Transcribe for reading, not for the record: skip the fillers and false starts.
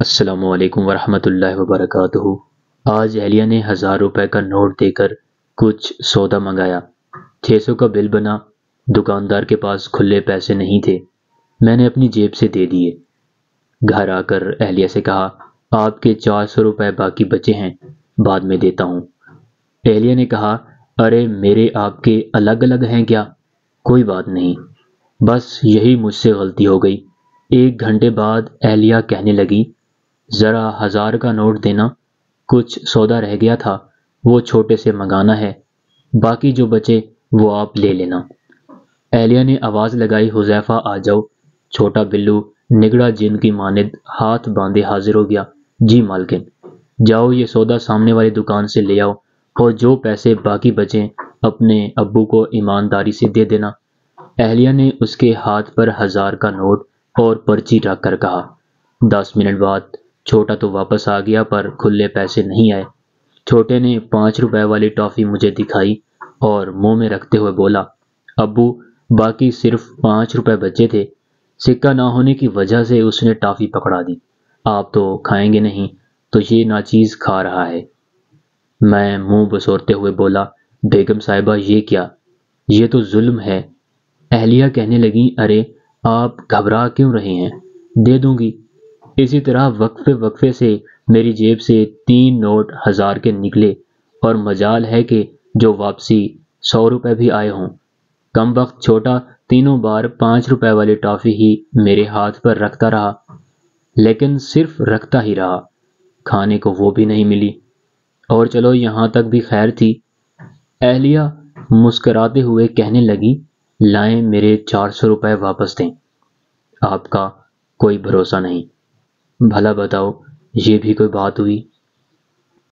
السلام علیکم ورحمۃ اللہ وبرکاتہ۔ آج اہلیہ نے 1000 روپے کا نوٹ دے کر کچھ سودا منگایا۔ 600 کا بل بنا۔ دکاندار کے پاس کھلے پیسے نہیں تھے، میں نے اپنی جیب سے دے دیے۔ گھر آ کر اہلیہ سے کہا، آپ کے 400 روپے باقی بچے ہیں، بعد میں دیتا ہوں۔ اہلیہ نے کہا، ارے میرے آپ کے الگ الگ ہیں کیا؟ کوئی بات نہیں، بس یہی مجھ سے غلطی ہو گئی۔ 1 گھنٹے بعد اہلیہ کہنے لگی، ذرا 1000 کا نوٹ دینا، کچھ سودا رہ گیا تھا، وہ چھوٹے سے منگانا ہے، باقی جو بچے وہ آپ لے لینا۔ اہلیہ نے آواز لگائی، حذیفہ آ جاؤ۔ چھوٹا بلو نگڑا جن کی مانند ہاتھ باندھے حاضر ہو گیا۔ جی مالکن، جاؤ یہ سودا سامنے والی دکان سے لے آؤ، اور جو پیسے باقی بچیں اپنے ابو کو ایمانداری سے دے دینا۔ اہلیہ نے اس کے ہاتھ پر 1000 کا نوٹ اور پرچی رکھ کر کہا۔ 10 منٹ بعد چھوٹا تو واپس آ گیا، پر کھلے پیسے نہیں آئے۔ چھوٹے نے 5 روپے والی ٹافی مجھے دکھائی اور منہ میں رکھتے ہوئے بولا، ابو باقی صرف 5 روپے بچے تھے۔ سکہ نہ ہونے کی وجہ سے اس نے ٹافی پکڑا دی۔ آپ تو کھائیں گے نہیں، تو یہ ناچیز کھا رہا ہے۔ میں منہ بسورتے ہوئے بولا، بیگم صاحبہ یہ کیا؟ یہ تو ظلم ہے۔ اہلیہ کہنے لگیں، ارے آپ گھبرا کیوں رہے ہیں؟ دے دوں گی۔ اسی طرح وقفے وقفے سے میری جیب سے 3 نوٹ 1000 کے نکلے، اور مجال ہے کہ جو واپسی 100 روپے بھی آئے ہوں۔ کم وقت چھوٹا تینوں بار 5 روپے والی ٹافی ہی میرے ہاتھ پر رکھتا رہا، لیکن صرف رکھتا ہی رہا، کھانے کو وہ بھی نہیں ملی۔ اور چلو یہاں تک بھی خیر تھی۔ اہلیہ مسکراتے ہوئے کہنے لگی، لائیں میرے 400 روپے واپس دیں۔ آپ کا کوئی بھروسہ نہیں۔ بھلا بتاؤ، یہ بھی کوئی بات ہوئی؟